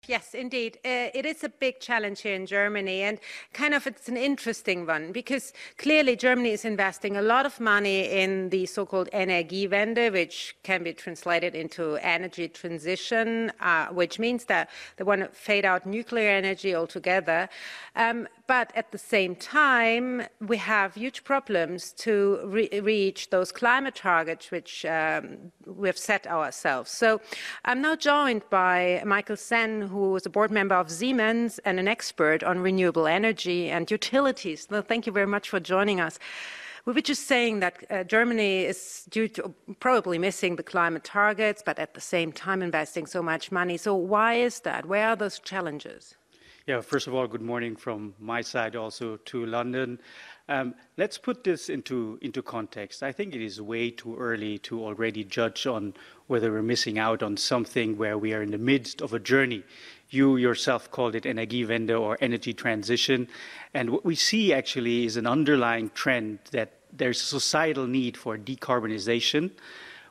Yes, indeed. It is a big challenge here in Germany, and it's an interesting one because clearly Germany is investing a lot of money in the so-called Energiewende, which can be translated into energy transition, which means that they want to fade out nuclear energy altogether. But at the same time, we have huge problems to reach those climate targets which we have set ourselves. So I'm now joined by Michael Sen, who is a board member of Siemens and an expert on renewable energy and utilities. Well, thank you very much for joining us. We were just saying that Germany is due to probably missing the climate targets, but at the same time investing so much money. So why is that? Where are those challenges? Yeah, first of all, good morning from my side also to London. Let's put this into context. I think it is way too early to already judge on whether we're missing out on something where we are in the midst of a journey. You yourself called it Energiewende or energy transition. And what we see actually is an underlying trend that there's a societal need for decarbonization.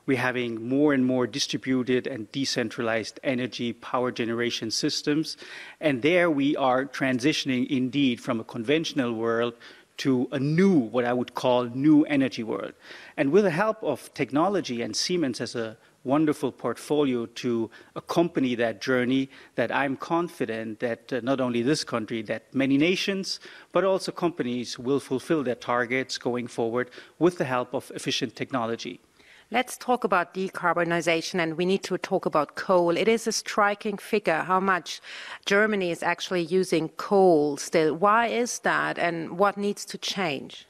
We're having more and more distributed and decentralized energy power generation systems. And there we are transitioning indeed from a conventional world to a new, what I would call new energy world. And with the help of technology, and Siemens has a wonderful portfolio to accompany that journey, that I'm confident that not only this country, that many nations, but also companies will fulfill their targets going forward with the help of efficient technology. Let's talk about decarbonization, and we need to talk about coal. It is a striking figure how much Germany is actually using coal still. Why is that, and what needs to change?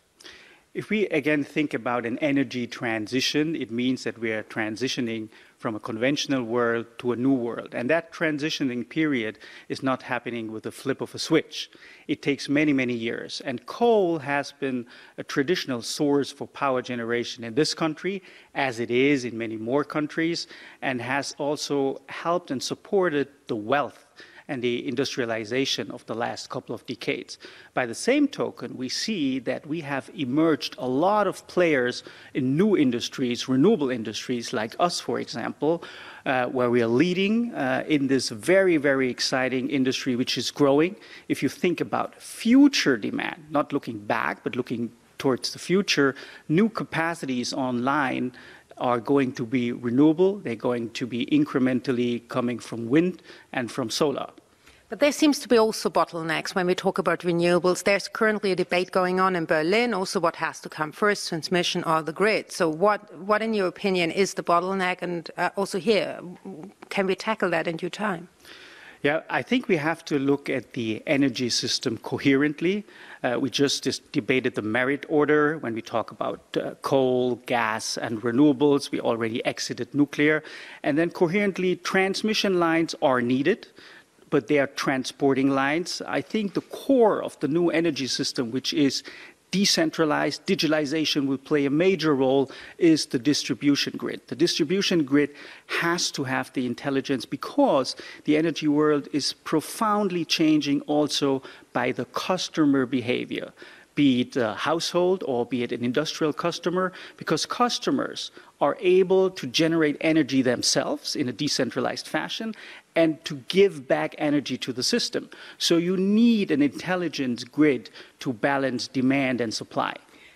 If we again think about an energy transition, it means that we are transitioning from a conventional world to a new world. And that transitioning period is not happening with the flip of a switch. It takes many, many years. And coal has been a traditional source for power generation in this country, as it is in many more countries, and has also helped and supported the wealth and the industrialization of the last couple of decades. By the same token, we see that we have emerged a lot of players in new industries, renewable industries like us, for example, where we are leading in this very, very exciting industry, which is growing. If you think about future demand, not looking back, but looking towards the future, new capacities online are going to be renewable. They're going to be incrementally coming from wind and from solar. But there seems to be also bottlenecks when we talk about renewables. There's currently a debate going on in Berlin, also what has to come first, transmission or the grid. So what in your opinion, is the bottleneck? And also here, can we tackle that in due time? Yeah, I think we have to look at the energy system coherently. We just debated the merit order when we talk about coal, gas, and renewables. We already exited nuclear. And then coherently, transmission lines are needed, but they are transporting lines. I think the core of the new energy system, which is decentralized, digitalization will play a major role, is the distribution grid. The distribution grid has to have the intelligence because the energy world is profoundly changing also by the customer behavior, be it a household or be it an industrial customer, because customers are able to generate energy themselves in a decentralized fashion and to give back energy to the system. So you need an intelligent grid to balance demand and supply.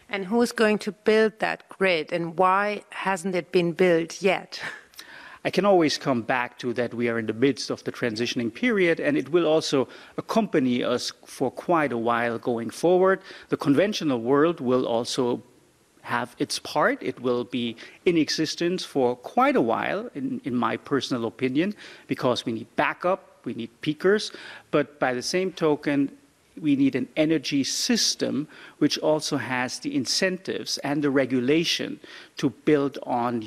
And who's going to build that grid, and why hasn't it been built yet? I can always come back to that we are in the midst of the transitioning period, and it will also accompany us for quite a while going forward. The conventional world will also have its part. It will be in existence for quite a while, in my personal opinion, because we need backup, we need peakers, but by the same token, we need an energy system which also has the incentives and the regulation to build on,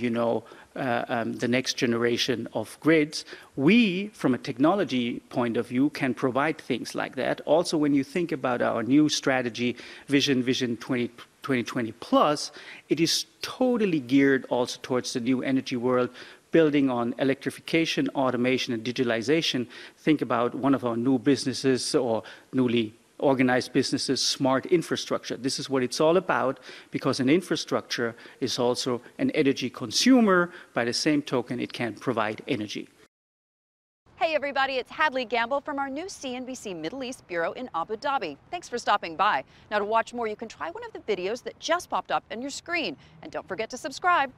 the next generation of grids. We, from a technology point of view, can provide things like that. Also, when you think about our new strategy, Vision 2020 Plus, it is totally geared also towards the new energy world, building on electrification, automation, and digitalization. Think about one of our new businesses or newly organized businesses, smart infrastructure. This is what it's all about, because an infrastructure is also an energy consumer. By the same token, it can provide energy. Hey, Hey everybody, it's Hadley Gamble from our new CNBC Middle East Bureau in Abu Dhabi. Thanks for stopping by. Now to watch more, you can try one of the videos that just popped up on your screen. And don't forget to subscribe.